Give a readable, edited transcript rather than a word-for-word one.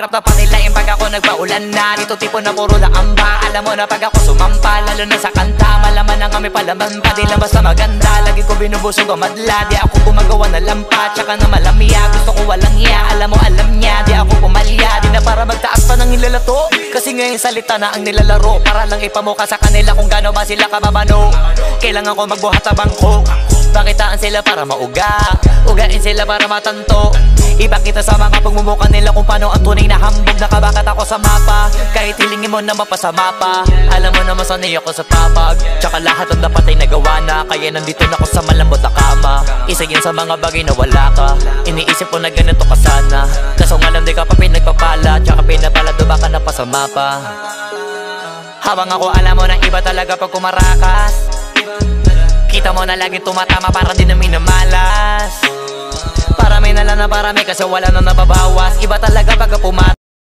hirap na panilain pag ako nagpaulan na. Dito tipo na puro laamba. Alam mo na pag ako sumampa, lalo na sa kanta, malaman na kami palaman pa. Di lang basta maganda, lagi ko binubusog o madla. Di ako gumagawa na lampa, tsaka na malamya. Gusto ko walang hiya, alam mo alam niya. Di ako pumalya, di na para magtaas pa ng ilalato. Kasi ngayon salita na ang nilalaro, para lang ipamuka sa kanila kung gaano ba sila kababano. Kailangan ko magbuhat sa bangko, bakitaan sila para mauga, ugain sila para matanto. Ipakita sa mga pagmumuka nila kung paano ang tunay na hambog. Nakabakat ako sa mapa, kahit hilingin mo na mapasama pa. Alam mo naman sanay ako sa papag, tsaka lahat ang dapat ay nagawa na. Kaya nandito na ako sa malambot na kama. Isa yan sa mga bagay na wala ka. Iniisip ko na ganito ka sana, kaso nga lang di ka pa pinagpapala, tsaka pinapala do baka napasama pa. Habang ako alam mo na iba talaga pag kumarakas, kita mo na laging tumatama para di na minamalas. Parami na lang na parami kasi wala na nababawas. Iba talaga pag pumalas.